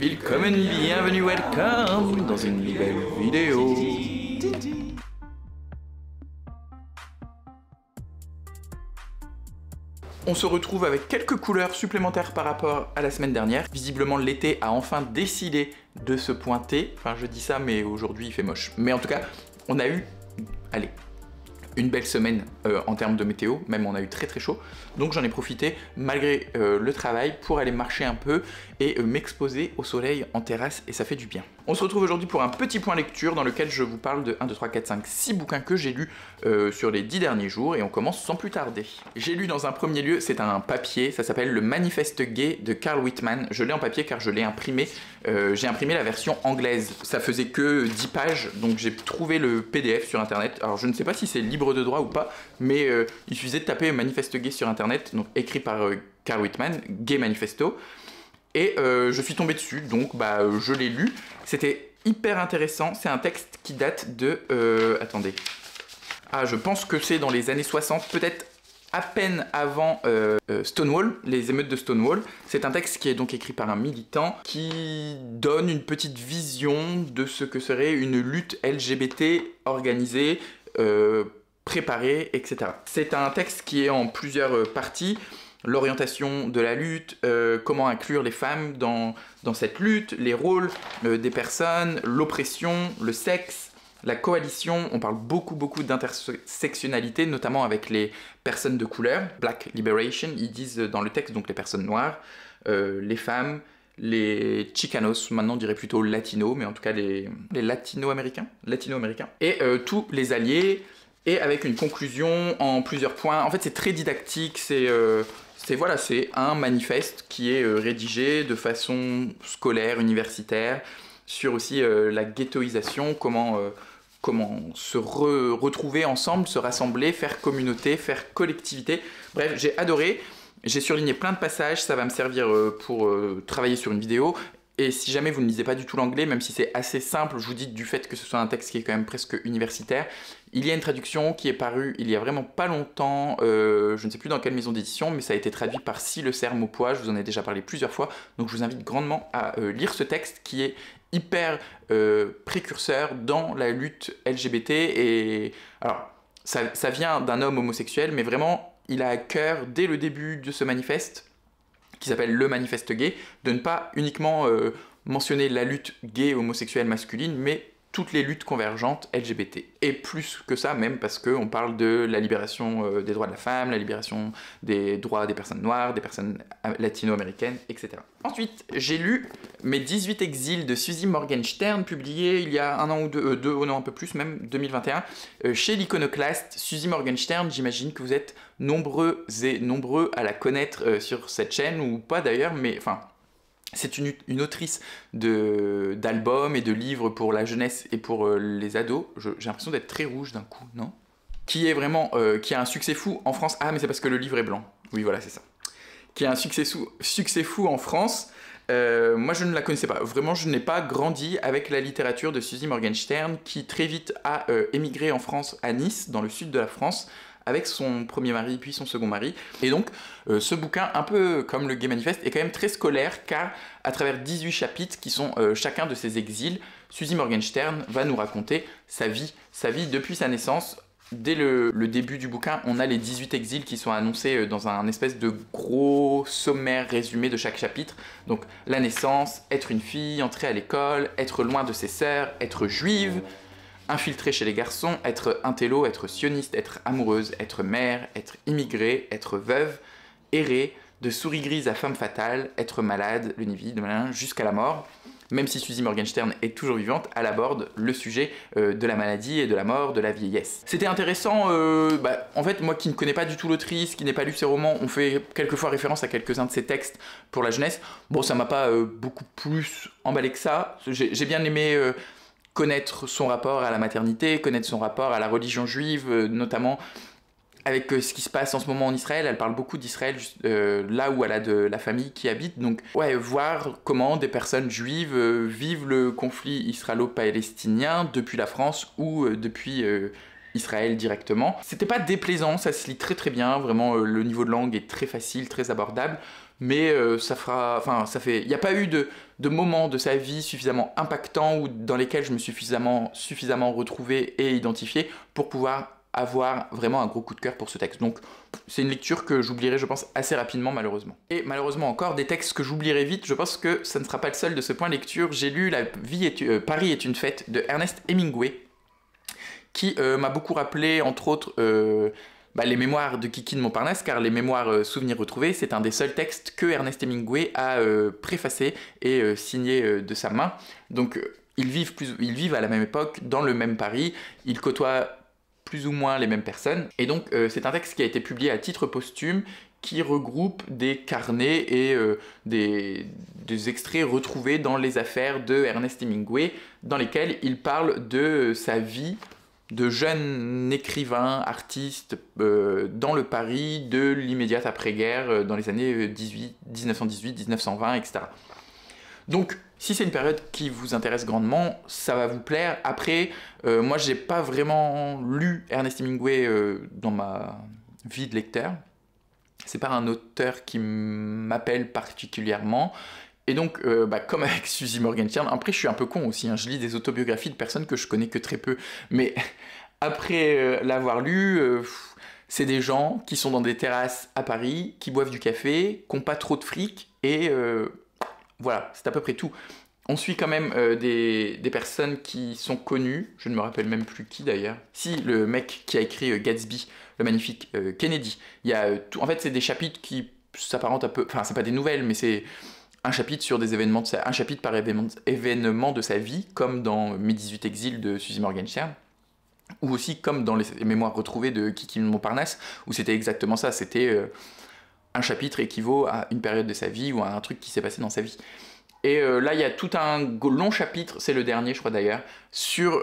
Willkommen, bienvenue, welcome dans une nouvelle vidéo. On se retrouve avec quelques couleurs supplémentaires par rapport à la semaine dernière. Visiblement, l'été a enfin décidé de se pointer. Enfin, je dis ça, mais aujourd'hui, il fait moche. Mais en tout cas, on a eu, allez, une belle semaine en termes de météo. Même, on a eu très très chaud. Donc, j'en ai profité, malgré le travail, pour aller marcher un peu et m'exposer au soleil en terrasse. Et ça fait du bien. On se retrouve aujourd'hui pour un petit point lecture dans lequel je vous parle de 1, 2, 3, 4, 5, 6 bouquins que j'ai lus sur les 10 derniers jours, et on commence sans plus tarder. J'ai lu dans un premier lieu, c'est un papier, ça s'appelle Le Manifeste Gay de Carl Whitman. Je l'ai en papier car je l'ai imprimé. J'ai imprimé la version anglaise. Ça faisait que 10 pages, donc j'ai trouvé le PDF sur internet. Alors je ne sais pas si c'est libre de droit ou pas, mais il suffisait de taper Manifeste Gay sur internet, donc écrit par Carl Whitman, Gay Manifesto. Et je suis tombé dessus, donc je l'ai lu. C'était hyper intéressant. C'est un texte qui date de... attendez. Ah, je pense que c'est dans les années 60, peut-être à peine avant Stonewall, les émeutes de Stonewall. C'est un texte qui est donc écrit par un militant qui donne une petite vision de ce que serait une lutte LGBT organisée, préparée, etc. C'est un texte qui est en plusieurs parties. L'orientation de la lutte, comment inclure les femmes dans cette lutte, les rôles des personnes, l'oppression, le sexe, la coalition. On parle beaucoup d'intersectionnalité, notamment avec les personnes de couleur. Black Liberation, ils disent dans le texte, donc les personnes noires, les femmes, les Chicanos, maintenant on dirait plutôt latinos, mais en tout cas les latino-américains, et tous les alliés, et avec une conclusion en plusieurs points. En fait, c'est très didactique, c'est un manifeste qui est rédigé de façon scolaire, universitaire, sur aussi la ghettoisation, comment se retrouver ensemble, se rassembler, faire communauté, faire collectivité. Bref, j'ai adoré. J'ai surligné plein de passages, ça va me servir pour travailler sur une vidéo. Et si jamais vous ne lisez pas du tout l'anglais, même si c'est assez simple, je vous dis du fait que ce soit un texte qui est quand même presque universitaire, il y a une traduction qui est parue il y a vraiment pas longtemps, je ne sais plus dans quelle maison d'édition, mais ça a été traduit par Si Le Cerf Maupois, je vous en ai déjà parlé plusieurs fois, donc je vous invite grandement à lire ce texte qui est hyper précurseur dans la lutte LGBT. Et alors, ça vient d'un homme homosexuel, mais vraiment, il a à cœur, dès le début de ce manifeste, qui s'appelle Le Manifeste Gay, de ne pas uniquement mentionner la lutte gay homosexuelle masculine, mais toutes les luttes convergentes LGBT. Et plus que ça même, parce qu'on parle de la libération des droits de la femme, la libération des droits des personnes noires, des personnes latino-américaines, etc. Ensuite, j'ai lu Mes 18 exils de Suzy Morgenstern, publié il y a un an ou deux, non un peu plus même, 2021, chez l'Iconoclaste. Suzy Morgenstern, j'imagine que vous êtes nombreux et nombreux à la connaître sur cette chaîne, ou pas d'ailleurs, mais enfin... C'est une autrice d'albums et de livres pour la jeunesse et pour les ados. J'ai l'impression d'être très rouge d'un coup, non? Qui est vraiment, qui a un succès fou en France. Ah, mais c'est parce que le livre est blanc. Oui, voilà, c'est ça. Qui a un succès fou en France. Moi, je ne la connaissais pas. Vraiment, je n'ai pas grandi avec la littérature de Suzy Morgenstern, qui très vite a émigré en France, à Nice, dans le sud de la France, avec son premier mari puis son second mari. Et donc ce bouquin, un peu comme le Gay Manifest, est quand même très scolaire, car à travers 18 chapitres qui sont chacun de ses exils, Suzy Morgenstern va nous raconter sa vie depuis sa naissance. Dès le début du bouquin, on a les 18 exils qui sont annoncés dans un espèce de gros sommaire résumé de chaque chapitre. Donc la naissance, être une fille, entrer à l'école, être loin de ses sœurs, être juive, infiltrée chez les garçons, être intello, être sioniste, être amoureuse, être mère, être immigrée, être veuve, errer, de souris grise à femme fatale, être malade, le nid vide, jusqu'à la mort. Même si Suzy Morgenstern est toujours vivante, elle aborde le sujet de la maladie et de la mort, de la vieillesse. C'était intéressant, en fait, moi qui ne connais pas du tout l'autrice, qui n'ai pas lu ses romans, on fait quelquefois référence à quelques-uns de ses textes pour la jeunesse. Bon, ça m'a pas beaucoup plus emballé que ça. J'ai bien aimé... connaître son rapport à la maternité, connaître son rapport à la religion juive, notamment avec ce qui se passe en ce moment en Israël. Elle parle beaucoup d'Israël, là où elle a de la famille qui habite. Donc, ouais, voir comment des personnes juives vivent le conflit israélo-palestinien depuis la France ou depuis Israël directement. C'était pas déplaisant, ça se lit très très bien, vraiment le niveau de langue est très facile, très abordable. mais ça fera, enfin ça fait, il n'y a pas eu de moments de sa vie suffisamment impactants ou dans lesquels je me suis suffisamment retrouvé et identifié pour pouvoir avoir vraiment un gros coup de cœur pour ce texte. Donc c'est une lecture que j'oublierai, je pense, assez rapidement, malheureusement. Et malheureusement encore, des textes que j'oublierai vite, je pense que ça ne sera pas le seul de ce point lecture. J'ai lu Paris est une fête de Ernest Hemingway, qui m'a beaucoup rappelé, entre autres, les mémoires de Kiki de Montparnasse, car les mémoires souvenirs retrouvés, c'est un des seuls textes que Ernest Hemingway a préfacé et signé de sa main. Donc ils vivent à la même époque, dans le même Paris, ils côtoient plus ou moins les mêmes personnes, et donc c'est un texte qui a été publié à titre posthume, qui regroupe des carnets et des extraits retrouvés dans les affaires de Ernest Hemingway, dans lesquels il parle de sa vie de jeune écrivain, artiste, dans le Paris de l'immédiate après-guerre, dans les années 1918, 1920, etc. Donc, si c'est une période qui vous intéresse grandement, ça va vous plaire. Après, moi, j'ai pas vraiment lu Ernest Hemingway dans ma vie de lecteur. C'est pas un auteur qui m'appelle particulièrement. Et donc, comme avec Suzy Morgenstern, après je suis un peu con aussi, hein, je lis des autobiographies de personnes que je connais que très peu, mais après l'avoir lu, c'est des gens qui sont dans des terrasses à Paris, qui boivent du café, qui n'ont pas trop de fric, et voilà, c'est à peu près tout. On suit quand même des personnes qui sont connues, je ne me rappelle même plus qui d'ailleurs. Si, le mec qui a écrit Gatsby, le magnifique Kennedy. Il y a en fait, c'est des chapitres qui s'apparentent un peu, enfin c'est pas des nouvelles, mais c'est un chapitre sur des événements, un chapitre par événement de sa vie, comme dans Mes 18 exils de Suzy Morgenstern, ou aussi comme dans les mémoires retrouvées de Kiki de Montparnasse, où c'était exactement ça, c'était un chapitre équivaut à une période de sa vie ou à un truc qui s'est passé dans sa vie. Et là, il y a tout un long chapitre, c'est le dernier je crois d'ailleurs, sur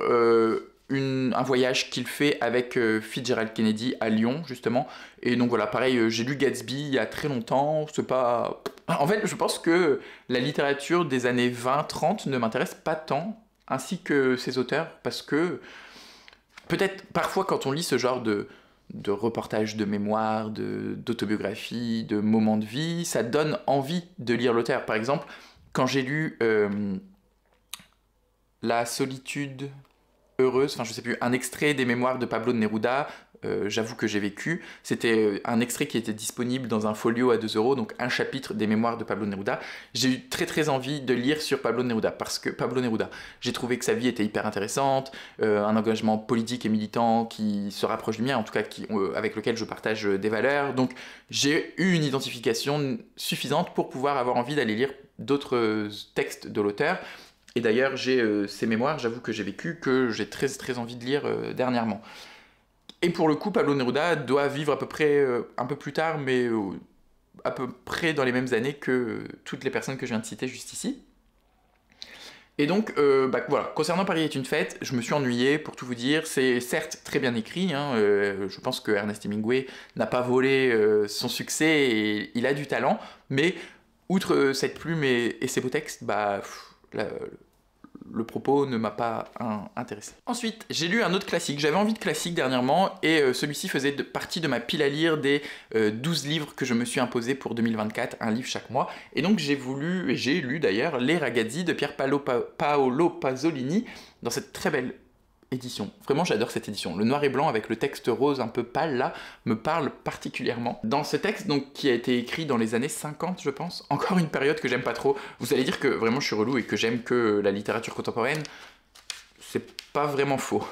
un voyage qu'il fait avec Fitzgerald Kennedy à Lyon, justement. Et donc voilà, pareil, j'ai lu Gatsby il y a très longtemps, c'est pas... En fait, je pense que la littérature des années 20-30 ne m'intéresse pas tant, ainsi que ces auteurs, parce que peut-être parfois quand on lit ce genre de reportages de mémoire, d'autobiographie, de moments de vie, ça donne envie de lire l'auteur. Par exemple, quand j'ai lu La solitude heureuse, enfin je sais plus, un extrait des mémoires de Pablo de Neruda, j'avoue que j'ai vécu, c'était un extrait qui était disponible dans un folio à 2 €, donc un chapitre des mémoires de Pablo de Neruda. J'ai eu très envie de lire sur Pablo de Neruda, parce que Pablo Neruda, j'ai trouvé que sa vie était hyper intéressante, un engagement politique et militant qui se rapproche du mien, en tout cas avec lequel je partage des valeurs, donc j'ai eu une identification suffisante pour pouvoir avoir envie d'aller lire d'autres textes de l'auteur. Et d'ailleurs, j'ai ces mémoires, j'avoue que j'ai vécu, que j'ai très envie de lire dernièrement. Et pour le coup, Pablo Neruda doit vivre à peu près, un peu plus tard, mais à peu près dans les mêmes années que toutes les personnes que je viens de citer juste ici. Et donc, voilà, concernant Paris est une fête, je me suis ennuyé, pour tout vous dire. C'est certes très bien écrit, hein, je pense que Ernest Hemingway n'a pas volé son succès et il a du talent, mais outre cette plume et ses beaux textes, le propos ne m'a pas intéressé. Ensuite, j'ai lu un autre classique. J'avais envie de classique dernièrement et celui-ci faisait partie de ma pile à lire des 12 livres que je me suis imposé pour 2024, un livre chaque mois. Et donc j'ai lu d'ailleurs Les Ragazzi de Pier Paolo Pasolini dans cette très belle édition. Vraiment, j'adore cette édition. Le noir et blanc avec le texte rose un peu pâle là me parle particulièrement. Dans ce texte donc qui a été écrit dans les années 50, je pense, encore une période que j'aime pas trop. Vous allez dire que vraiment je suis relou et que j'aime que la littérature contemporaine. C'est pas vraiment faux.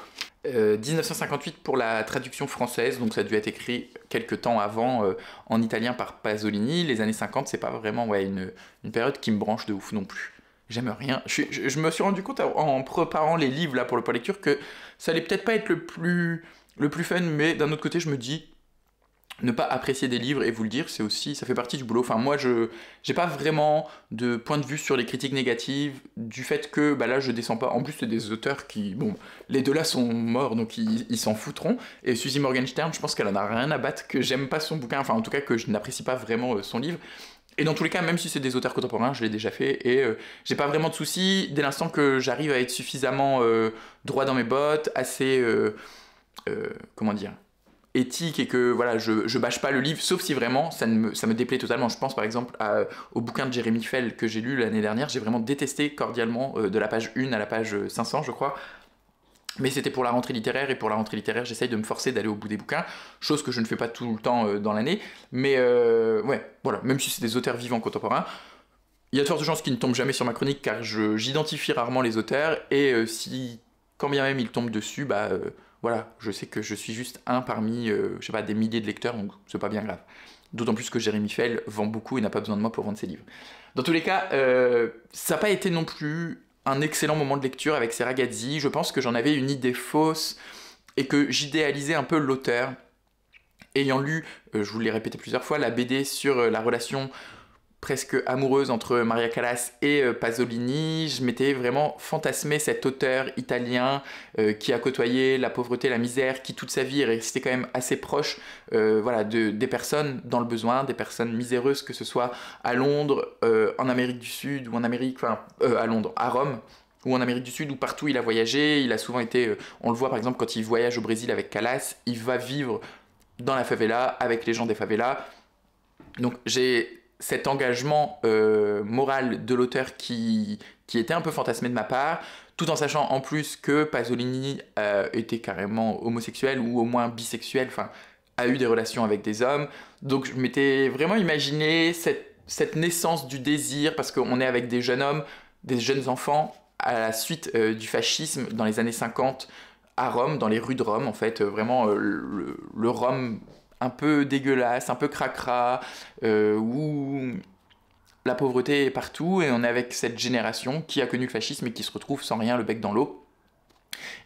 1958 pour la traduction française, donc ça a dû être écrit quelques temps avant en italien par Pasolini. Les années 50, c'est pas vraiment une période qui me branche de ouf non plus. J'aime rien. Je me suis rendu compte en préparant les livres là pour le point lecture que ça allait peut-être pas être le plus fun, mais d'un autre côté je me dis ne pas apprécier des livres et vous le dire, c'est aussi, ça fait partie du boulot. Enfin moi j'ai pas vraiment de point de vue sur les critiques négatives du fait que là je descends pas. En plus c'est des auteurs qui, bon, les deux là sont morts donc ils s'en foutront. Et Suzy Morgenstern, je pense qu'elle en a rien à battre que j'aime pas son bouquin, enfin en tout cas que je n'apprécie pas vraiment son livre. Et dans tous les cas, même si c'est des auteurs contemporains, je l'ai déjà fait, et j'ai pas vraiment de soucis dès l'instant que j'arrive à être suffisamment droit dans mes bottes, assez, comment dire, éthique et que voilà, je bâche pas le livre, sauf si vraiment ça me déplaît totalement. Je pense par exemple au bouquin de Jérémy Fell que j'ai lu l'année dernière, j'ai vraiment détesté cordialement de la page 1 à la page 500 je crois. Mais c'était pour la rentrée littéraire, et pour la rentrée littéraire, j'essaye de me forcer d'aller au bout des bouquins, chose que je ne fais pas tout le temps dans l'année. Mais ouais, voilà, même si c'est des auteurs vivants contemporains, il y a de fortes chances qu'ils ne tombent jamais sur ma chronique, car j'identifie rarement les auteurs, et si, quand bien même ils tombent dessus, bah voilà, je sais que je suis juste un parmi, je sais pas, des milliers de lecteurs, donc c'est pas bien grave. D'autant plus que Jérémy Fell vend beaucoup et n'a pas besoin de moi pour vendre ses livres. Dans tous les cas, ça n'a pas été non plus un excellent moment de lecture avec ces ragazzi. Je pense que j'en avais une idée fausse et que j'idéalisais un peu l'auteur. Ayant lu, je vous l'ai répété plusieurs fois, la BD sur la relation presque amoureuse entre Maria Callas et Pasolini, je m'étais vraiment fantasmé cet auteur italien qui a côtoyé la pauvreté, la misère, qui toute sa vie est resté quand même assez proche voilà, des personnes dans le besoin, des personnes miséreuses, que ce soit à Londres, en Amérique du Sud, ou en Amérique, enfin à Londres, à Rome, ou en Amérique du Sud, où partout il a voyagé. Il a souvent été, on le voit par exemple quand il voyage au Brésil avec Callas, il va vivre dans la favela, avec les gens des favelas. Donc j'ai cet engagement moral de l'auteur qui était un peu fantasmé de ma part, tout en sachant en plus que Pasolini était carrément homosexuel, ou au moins bisexuel, enfin a eu des relations avec des hommes. Donc je m'étais vraiment imaginé cette naissance du désir, parce qu'on est avec des jeunes hommes, des jeunes enfants, à la suite du fascisme dans les années 50 à Rome, dans les rues de Rome en fait, vraiment le Rome un peu dégueulasse, un peu cracra, où la pauvreté est partout, et on est avec cette génération qui a connu le fascisme et qui se retrouve sans rien, le bec dans l'eau.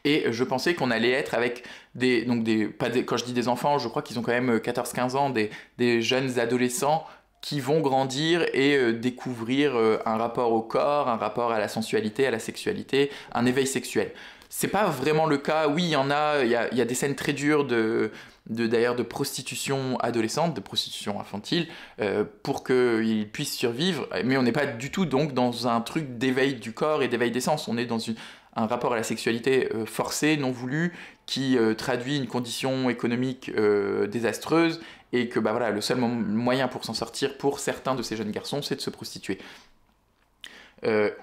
Et je pensais qu'on allait être avec quand je dis des enfants, je crois qu'ils ont quand même 14-15 ans, des jeunes adolescents qui vont grandir et découvrir un rapport au corps, un rapport à la sensualité, à la sexualité, un éveil sexuel. C'est pas vraiment le cas. Oui, il y a des scènes très dures d'ailleurs de prostitution adolescente, de prostitution infantile, pour qu'ils puissent survivre. Mais on n'est pas du tout donc dans un truc d'éveil du corps et d'éveil des sens. On est dans un rapport à la sexualité forcé, non voulu, qui traduit une condition économique désastreuse, et que bah, voilà, le seul moyen pour s'en sortir pour certains de ces jeunes garçons, c'est de se prostituer.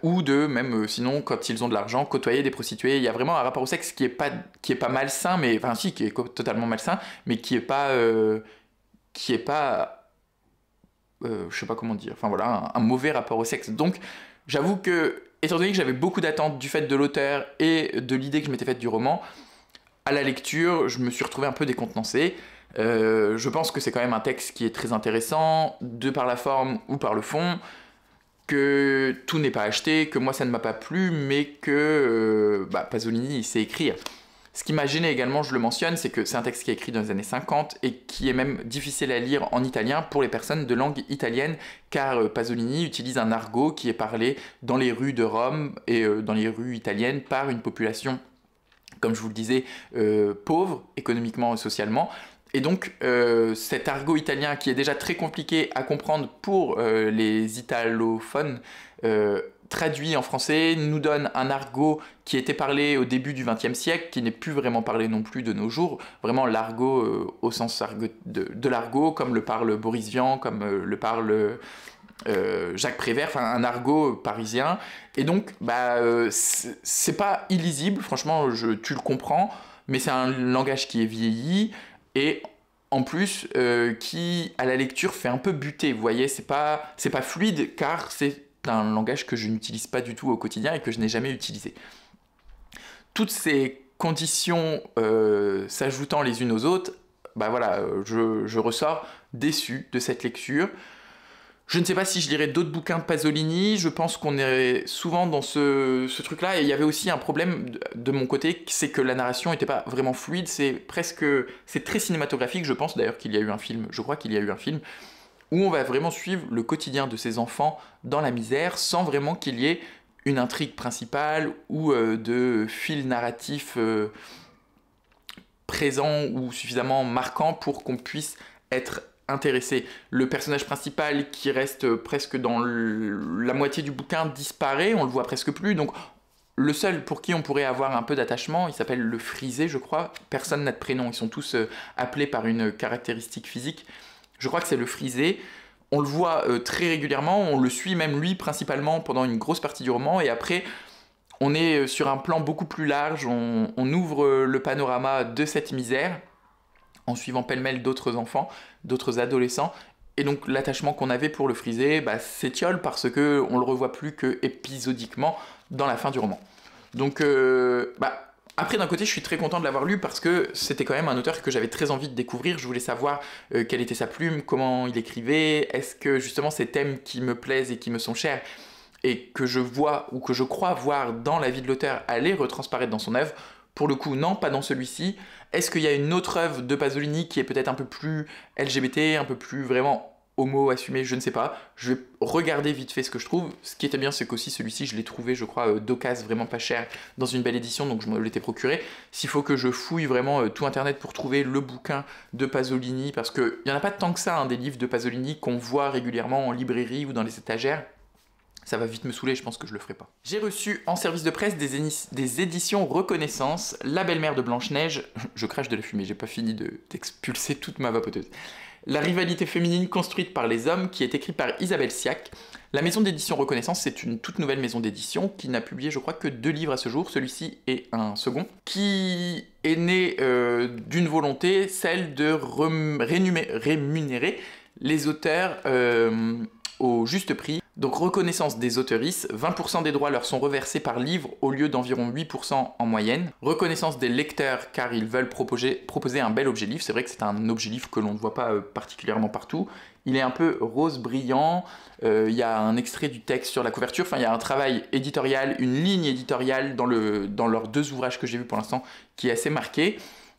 Ou de, même sinon, quand ils ont de l'argent, côtoyer des prostituées. Il y a vraiment un rapport au sexe qui est pas malsain, mais enfin si, qui est totalement malsain, mais qui est pas je sais pas comment dire, enfin voilà, un mauvais rapport au sexe. Donc j'avoue que, étant donné que j'avais beaucoup d'attentes du fait de l'auteur et de l'idée que je m'étais faite du roman, à la lecture, je me suis retrouvé un peu décontenancé. Je pense que c'est quand même un texte qui est très intéressant, de par la forme ou par le fond, que tout n'est pas acheté, que moi ça ne m'a pas plu, mais que Pasolini il sait écrire. Ce qui m'a gêné également, je le mentionne, c'est que c'est un texte qui est écrit dans les années 50 et qui est même difficile à lire en italien pour les personnes de langue italienne, car Pasolini utilise un argot qui est parlé dans les rues de Rome et dans les rues italiennes par une population, comme je vous le disais, pauvre économiquement et socialement. Et donc cet argot italien, qui est déjà très compliqué à comprendre pour les italophones, traduit en français, nous donne un argot qui était parlé au début du XXe siècle, qui n'est plus vraiment parlé non plus de nos jours, vraiment l'argot au sens de l'argot, comme le parle Boris Vian, comme le parle Jacques Prévert, enfin un argot parisien. Et donc c'est pas illisible, franchement tu le comprends, mais c'est un langage qui est vieilli, et en plus qui à la lecture fait un peu buter, vous voyez, c'est pas fluide, car c'est un langage que je n'utilise pas du tout au quotidien et que je n'ai jamais utilisé. Toutes ces conditions s'ajoutant les unes aux autres, voilà, je ressors déçu de cette lecture. Je ne sais pas si je lirai d'autres bouquins de Pasolini, je pense qu'on est souvent dans ce truc-là, et il y avait aussi un problème de mon côté, c'est que la narration n'était pas vraiment fluide, c'est très cinématographique, je pense d'ailleurs qu'il y a eu un film, je crois qu'il y a eu un film, où on va vraiment suivre le quotidien de ces enfants dans la misère, sans vraiment qu'il y ait une intrigue principale ou de fil narratif présent ou suffisamment marquant pour qu'on puisse être intéressé. Le personnage principal, qui reste presque dans la moitié du bouquin, disparaît, on le voit presque plus, donc Le seul pour qui on pourrait avoir un peu d'attachement, il s'appelle le frisé, je crois. Personne n'a de prénom, ils sont tous appelés par une caractéristique physique. Je crois que c'est le frisé. On le voit très régulièrement, on le suit même lui principalement pendant une grosse partie du roman, et après on est sur un plan beaucoup plus large, on ouvre le panorama de cette misère en suivant pêle-mêle d'autres enfants, d'autres adolescents. Et donc l'attachement qu'on avait pour le frisé s'étiole parce qu'on le revoit plus que épisodiquement dans la fin du roman. Donc après d'un côté je suis très content de l'avoir lu parce que c'était quand même un auteur que j'avais très envie de découvrir. Je voulais savoir quelle était sa plume, comment il écrivait, est-ce que justement ces thèmes qui me plaisent et qui me sont chers et que je vois ou que je crois voir dans la vie de l'auteur allaient retransparaître dans son œuvre. Pour le coup, non, pas dans celui-ci. Est-ce qu'il y a une autre œuvre de Pasolini qui est peut-être un peu plus LGBT, un peu plus vraiment homo assumé, je ne sais pas. Je vais regarder vite fait ce que je trouve. Ce qui était bien, c'est qu'aussi celui-ci, je l'ai trouvé, je crois, d'occasion vraiment pas cher dans une belle édition, donc je me l'étais procuré. S'il faut que je fouille vraiment tout internet pour trouver le bouquin de Pasolini, parce qu'il n'y en a pas tant que ça, des livres de Pasolini qu'on voit régulièrement en librairie ou dans les étagères. Ça va vite me saouler, je pense que je le ferai pas. J'ai reçu en service de presse des éditions Reconnaissance, La belle-mère de Blanche-Neige, je crache de la fumée, j'ai pas fini d'expulser toute ma vapoteuse. La rivalité féminine construite par les hommes, qui est écrit par Isabelle Siak. La maison d'édition Reconnaissance, c'est une toute nouvelle maison d'édition qui n'a publié, je crois, que 2 livres à ce jour, celui-ci et un second, qui est né d'une volonté, celle de rémunérer les auteurs au juste prix. Donc reconnaissance des auteurices, 20% des droits leur sont reversés par livre au lieu d'environ 8% en moyenne. Reconnaissance des lecteurs car ils veulent proposer un bel objet livre. C'est vrai que c'est un objet livre que l'on ne voit pas particulièrement partout. Il est un peu rose brillant, il y a un extrait du texte sur la couverture, enfin il y a un travail éditorial, une ligne éditoriale dans leurs 2 ouvrages que j'ai vus pour l'instant qui est assez marqué.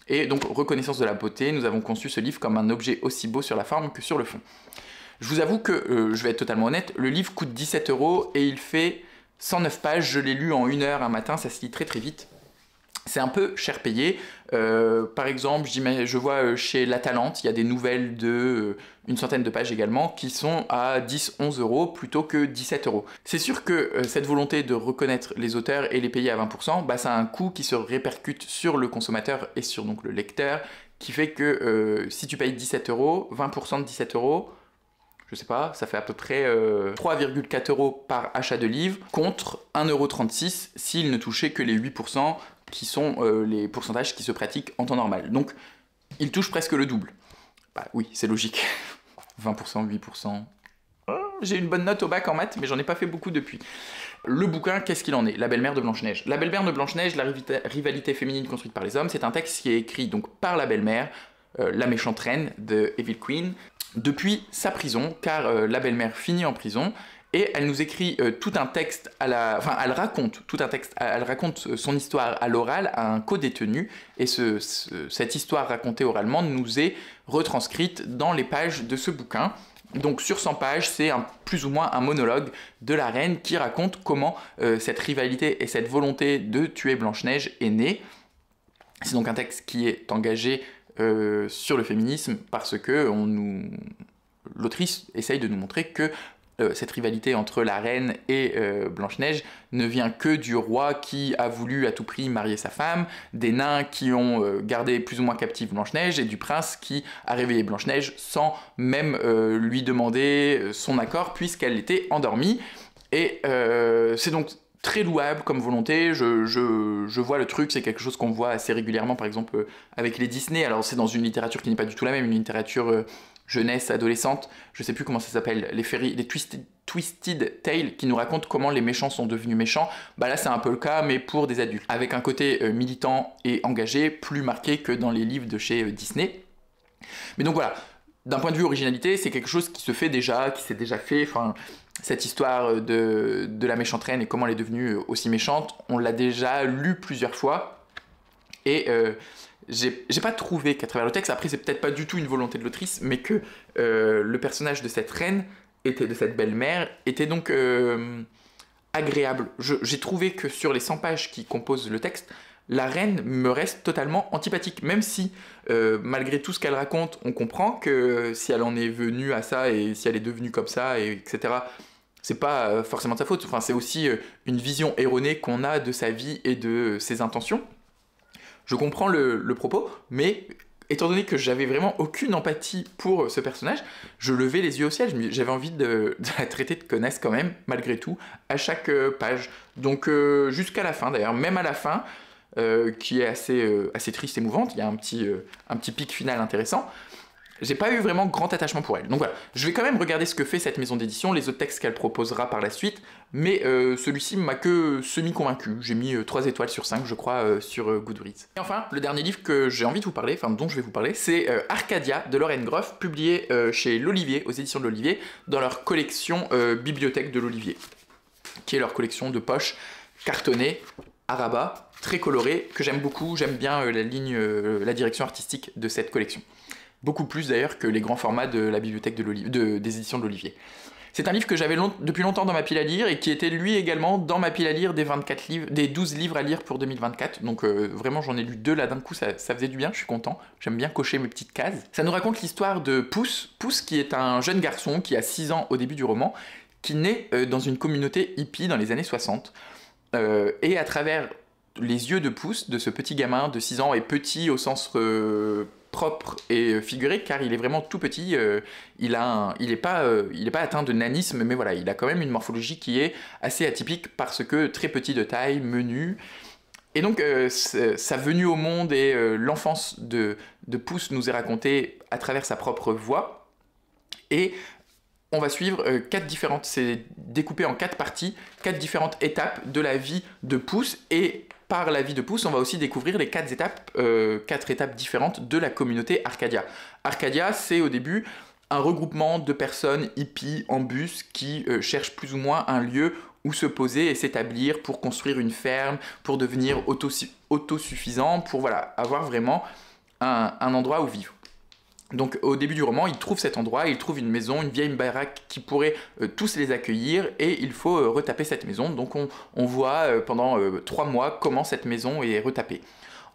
Et donc reconnaissance de la beauté, nous avons conçu ce livre comme un objet aussi beau sur la forme que sur le fond. Je vous avoue que, je vais être totalement honnête, le livre coûte 17 € et il fait 109 pages. Je l'ai lu en 1 heure un matin, ça se lit très très vite. C'est un peu cher payé. Par exemple, je vois chez La Talente, il y a des nouvelles de une centaine de pages également qui sont à 10-11 € plutôt que 17 €. C'est sûr que cette volonté de reconnaître les auteurs et les payer à 20%, ça a un coût qui se répercute sur le consommateur et sur donc le lecteur, qui fait que si tu payes 17 €, 20% de 17 €, je sais pas, ça fait à peu près 3,4 € par achat de livre, contre 1,36 € s'il ne touchait que les 8% qui sont les pourcentages qui se pratiquent en temps normal. Donc, il touche presque le double. Bah oui, c'est logique. 20%, 8%... j'ai une bonne note au bac en maths, mais j'en ai pas fait beaucoup depuis. Le bouquin, qu'est-ce qu'il en est? La belle-mère de Blanche-Neige. La belle-mère de Blanche-Neige, la rivalité féminine construite par les hommes, c'est un texte qui est écrit donc par la belle-mère, la méchante reine de Evil Queen, depuis sa prison, car la belle-mère finit en prison, et elle nous écrit tout un texte enfin, elle raconte tout un texte, elle raconte son histoire à l'oral à un co-détenu, et cette histoire racontée oralement nous est retranscrite dans les pages de ce bouquin. Donc sur 100 pages, c'est plus ou moins un monologue de la reine qui raconte comment cette rivalité et cette volonté de tuer Blanche-Neige est née. C'est donc un texte qui est engagé sur le féminisme parce que l'autrice essaye de nous montrer que cette rivalité entre la reine et Blanche-Neige ne vient que du roi qui a voulu à tout prix marier sa femme, des nains qui ont gardé plus ou moins captive Blanche-Neige et du prince qui a réveillé Blanche-Neige sans même lui demander son accord puisqu'elle était endormie. Et c'est donc très louable comme volonté, je vois le truc, c'est quelque chose qu'on voit assez régulièrement par exemple avec les Disney. Alors c'est dans une littérature qui n'est pas du tout la même, une littérature jeunesse, adolescente, je sais plus comment ça s'appelle, les Twisted Tales qui nous racontent comment les méchants sont devenus méchants. Là c'est un peu le cas mais pour des adultes, avec un côté militant et engagé plus marqué que dans les livres de chez Disney. Mais donc voilà, d'un point de vue originalité, c'est quelque chose qui se fait déjà, qui s'est déjà fait, enfin... Cette histoire de la méchante reine et comment elle est devenue aussi méchante, on l'a déjà lu plusieurs fois. Et j'ai pas trouvé qu'à travers le texte, après c'est peut-être pas du tout une volonté de l'autrice, mais que le personnage de cette reine, de cette belle-mère, était donc agréable. J'ai trouvé que sur les 100 pages qui composent le texte, la reine me reste totalement antipathique, même si, malgré tout ce qu'elle raconte, on comprend que si elle en est venue à ça, et si elle est devenue comme ça, etc., c'est pas forcément de sa faute, enfin, c'est aussi une vision erronée qu'on a de sa vie et de ses intentions. Je comprends le propos, mais étant donné que j'avais vraiment aucune empathie pour ce personnage, je levais les yeux au ciel, j'avais envie de la traiter de connasse quand même, malgré tout, à chaque page. Donc jusqu'à la fin d'ailleurs, même à la fin, qui est assez triste et émouvante, il y a un petit pic final intéressant. J'ai pas eu vraiment grand attachement pour elle. Donc voilà, je vais quand même regarder ce que fait cette maison d'édition, les autres textes qu'elle proposera par la suite, mais celui-ci m'a que semi-convaincu. J'ai mis 3 étoiles sur 5, je crois, sur Goodreads. Et enfin, le dernier livre que j'ai envie de vous parler, enfin dont je vais vous parler, c'est Arcadia de Lauren Groff, publié chez l'Olivier, aux éditions de l'Olivier, dans leur collection Bibliothèque de l'Olivier, qui est leur collection de poches cartonnées à rabat, très colorées, que j'aime beaucoup. J'aime bien la direction artistique de cette collection. Beaucoup plus d'ailleurs que les grands formats de la bibliothèque des éditions de l'Olivier. C'est un livre que j'avais depuis longtemps dans ma pile à lire et qui était lui également dans ma pile à lire des 12 livres à lire pour 2024. Donc vraiment j'en ai lu 2 là d'un coup, ça faisait du bien, je suis content. J'aime bien cocher mes petites cases. Ça nous raconte l'histoire de Pouce. Pouce qui est un jeune garçon qui a 6 ans au début du roman, qui naît dans une communauté hippie dans les années 60. Et à travers les yeux de Pouce, de ce petit gamin de 6 ans, et petit au sens propre et figuré, car il est vraiment tout petit, il est pas atteint de nanisme, mais voilà, il a quand même une morphologie qui est assez atypique parce que très petit de taille, menu. Et donc sa venue au monde et l'enfance de Pouce nous est racontée à travers sa propre voix. Et on va suivre c'est découpé en 4 parties, 4 différentes étapes de la vie de Pouce, et par la vie de Pouce, on va aussi découvrir les 4 étapes différentes de la communauté Arcadia. Arcadia, c'est au début un regroupement de personnes hippies en bus qui cherchent plus ou moins un lieu où se poser et s'établir pour construire une ferme, pour devenir autosuffisant, pour voilà, avoir vraiment un endroit où vivre. Donc au début du roman, il trouve cet endroit, il trouve une maison, une vieille baraque qui pourrait tous les accueillir, et il faut retaper cette maison. Donc on voit pendant 3 mois comment cette maison est retapée.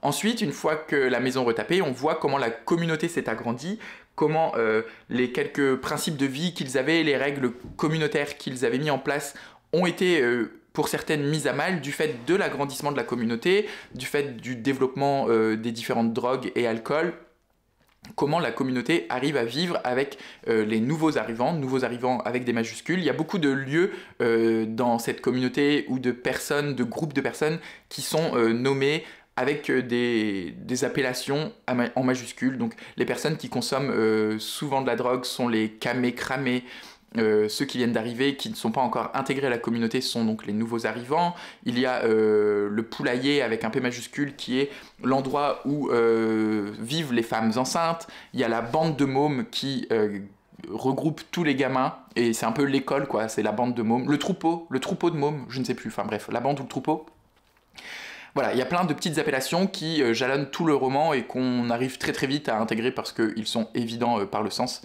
Ensuite, une fois que la maison est retapée, on voit comment la communauté s'est agrandie, comment les quelques principes de vie qu'ils avaient, les règles communautaires qu'ils avaient mis en place ont été pour certaines mises à mal du fait de l'agrandissement de la communauté, du fait du développement des différentes drogues et alcool. Comment la communauté arrive à vivre avec les nouveaux arrivants avec des majuscules. Il y a beaucoup de lieux dans cette communauté ou de groupes de personnes qui sont nommés avec des appellations en majuscules. Donc les personnes qui consomment souvent de la drogue sont les camés cramés. Ceux qui viennent d'arriver, qui ne sont pas encore intégrés à la communauté, sont donc les nouveaux arrivants. Il y a le poulailler avec un P majuscule qui est l'endroit où vivent les femmes enceintes. Il y a la bande de mômes qui regroupe tous les gamins, et c'est un peu l'école quoi, c'est la bande de mômes. Le troupeau de mômes, je ne sais plus, enfin bref, la bande ou le troupeau. Voilà, il y a plein de petites appellations qui jalonnent tout le roman et qu'on arrive très très vite à intégrer parce qu'ils sont évidents par le sens.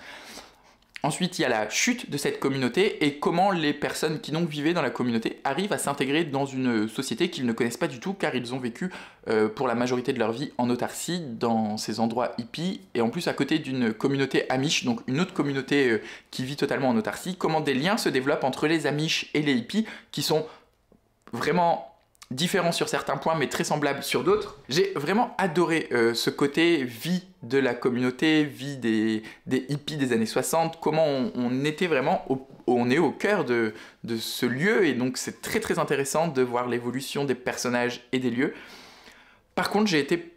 Ensuite, il y a la chute de cette communauté et comment les personnes qui donc vivaient dans la communauté arrivent à s'intégrer dans une société qu'ils ne connaissent pas du tout, car ils ont vécu pour la majorité de leur vie en autarcie dans ces endroits hippies, et en plus à côté d'une communauté amish, donc une autre communauté qui vit totalement en autarcie. Comment des liens se développent entre les amish et les hippies qui sont vraiment différents sur certains points mais très semblables sur d'autres. J'ai vraiment adoré ce côté vie de la communauté, vie des hippies des années 60, comment on était vraiment on est au cœur de ce lieu, et donc c'est très très intéressant de voir l'évolution des personnages et des lieux. Par contre, j'ai été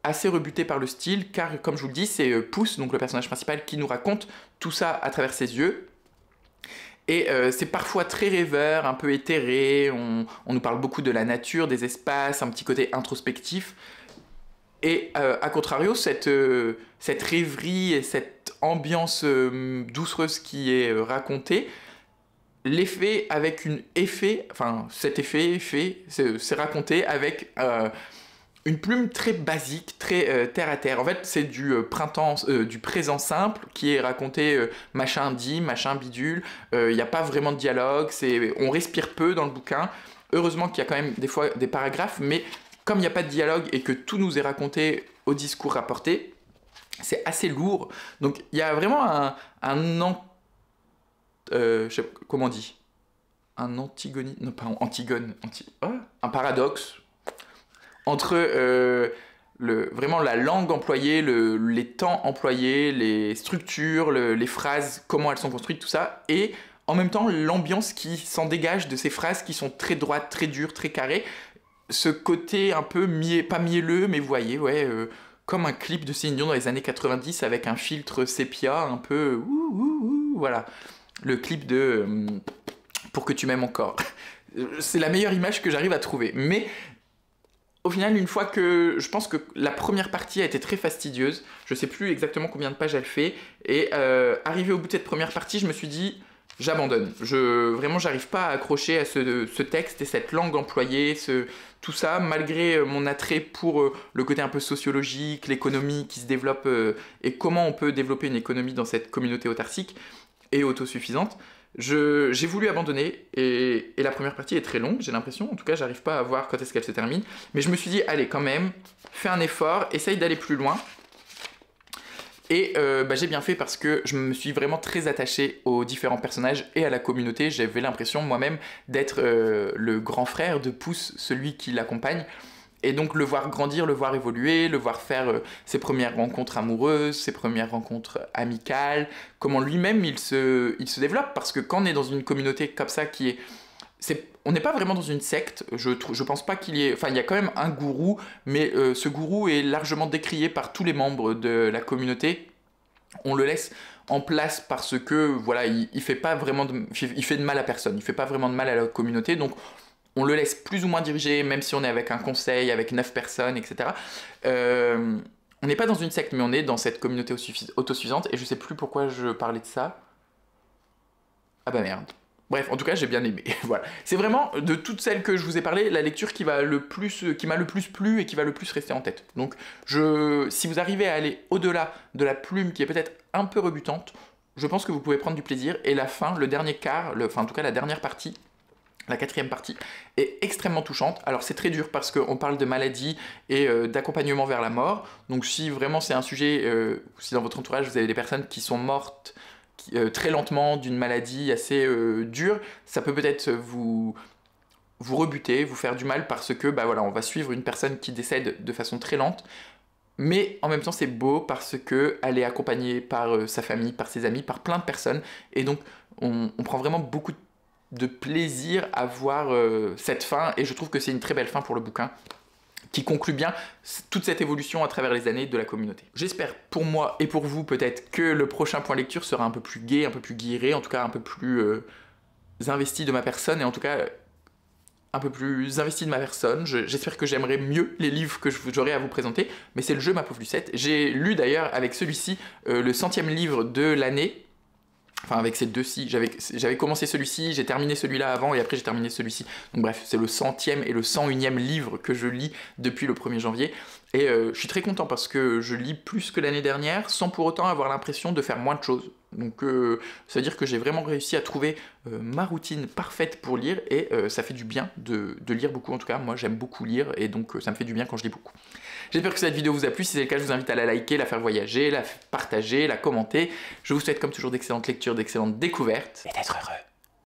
assez rebuté par le style, car comme je vous le dis, c'est Pouce, donc le personnage principal, qui nous raconte tout ça à travers ses yeux. Et c'est parfois très rêveur, un peu éthéré, on nous parle beaucoup de la nature, des espaces, un petit côté introspectif. Et à contrario, cette rêverie et cette ambiance doucereuse qui est racontée, l'effet avec cet effet c'est raconté avec une plume très basique, très terre à terre. En fait, c'est du présent simple qui est raconté machin dit, machin bidule. Il n'y a pas vraiment de dialogue, on respire peu dans le bouquin. Heureusement qu'il y a quand même des fois des paragraphes, mais comme il n'y a pas de dialogue et que tout nous est raconté au discours rapporté, c'est assez lourd. Donc il y a vraiment je sais pas, comment on dit ? un antigone, non pas Antigone, un paradoxe entre vraiment la langue employée, les temps employés, les structures, les phrases, comment elles sont construites, tout ça, et en même temps l'ambiance qui s'en dégage de ces phrases qui sont très droites, très dures, très carrées. Ce côté un peu, pas mielleux, mais vous voyez, ouais, comme un clip de Céline Dion dans les années 90 avec un filtre sépia un peu... voilà, le clip de Pour que tu m'aimes encore. C'est la meilleure image que j'arrive à trouver. Mais au final, une fois que... Je pense que la première partie a été très fastidieuse. Je sais plus exactement combien de pages elle fait. Et arrivé au bout de cette première partie, je me suis dit... J'abandonne. Vraiment, j'arrive pas à accrocher à ce texte et cette langue employée, tout ça, malgré mon attrait pour le côté un peu sociologique, l'économie qui se développe et comment on peut développer une économie dans cette communauté autarcique et autosuffisante. J'ai voulu abandonner et la première partie est très longue, j'ai l'impression. En tout cas, j'arrive pas à voir quand est-ce qu'elle se termine. Mais je me suis dit, allez, quand même, fais un effort, essaye d'aller plus loin. Et j'ai bien fait parce que je me suis vraiment très attaché aux différents personnages et à la communauté. J'avais l'impression moi-même d'être le grand frère de Pouce, celui qui l'accompagne. Et donc le voir grandir, le voir évoluer, le voir faire ses premières rencontres amoureuses, ses premières rencontres amicales, comment lui-même il se développe. Parce que quand on est dans une communauté comme ça qui est... on n'est pas vraiment dans une secte, je pense pas qu'il y ait... Enfin, il y a quand même un gourou, mais ce gourou est largement décrié par tous les membres de la communauté. On le laisse en place parce que, voilà, il fait pas vraiment il fait de mal à personne, il fait pas vraiment de mal à la communauté, donc on le laisse plus ou moins diriger, même si on est avec un conseil, avec 9 personnes, etc. On n'est pas dans une secte, mais on est dans cette communauté autosuffisante, et je sais plus pourquoi je parlais de ça. Ah bah merde. Bref, en tout cas, j'ai bien aimé. Voilà. C'est vraiment, de toutes celles que je vous ai parlé, la lecture qui m'a le plus plu et qui va le plus rester en tête. Donc, si vous arrivez à aller au-delà de la plume qui est peut-être un peu rebutante, je pense que vous pouvez prendre du plaisir. Et la fin, le dernier quart, en tout cas la dernière partie, la 4e partie, est extrêmement touchante. Alors c'est très dur parce qu'on parle de maladie et d'accompagnement vers la mort. Donc si vraiment c'est un sujet, si dans votre entourage vous avez des personnes qui sont mortes très lentement d'une maladie assez dure, ça peut peut-être vous rebuter, vous faire du mal parce que bah voilà, on va suivre une personne qui décède de façon très lente, mais en même temps c'est beau parce qu'elle est accompagnée par sa famille, par ses amis, par plein de personnes, et donc on prend vraiment beaucoup de plaisir à voir cette fin, et je trouve que c'est une très belle fin pour le bouquin, qui conclut bien toute cette évolution à travers les années de la communauté. J'espère pour moi et pour vous peut-être que le prochain point lecture sera un peu plus gai, un peu plus guiré, en tout cas un peu plus investi de ma personne, et en tout cas un peu plus investi de ma personne. J'espère que j'aimerais mieux les livres que j'aurai à vous présenter, mais c'est le jeu ma pauvre Lucette. J'ai lu d'ailleurs avec celui-ci le 100e livre de l'année. Enfin, avec ces deux-ci, j'avais commencé celui-ci, j'ai terminé celui-là avant, et après j'ai terminé celui-ci. Donc bref, c'est le 100e et le 101e livre que je lis depuis le 1er janvier. Et je suis très content parce que je lis plus que l'année dernière, sans pour autant avoir l'impression de faire moins de choses. Donc ça veut dire que j'ai vraiment réussi à trouver ma routine parfaite pour lire, et ça fait du bien de lire beaucoup. En tout cas, moi j'aime beaucoup lire, et donc ça me fait du bien quand je lis beaucoup. J'espère que cette vidéo vous a plu. Si c'est le cas, je vous invite à la liker, la faire voyager, la partager, la commenter. Je vous souhaite comme toujours d'excellentes lectures, d'excellentes découvertes, et d'être heureux.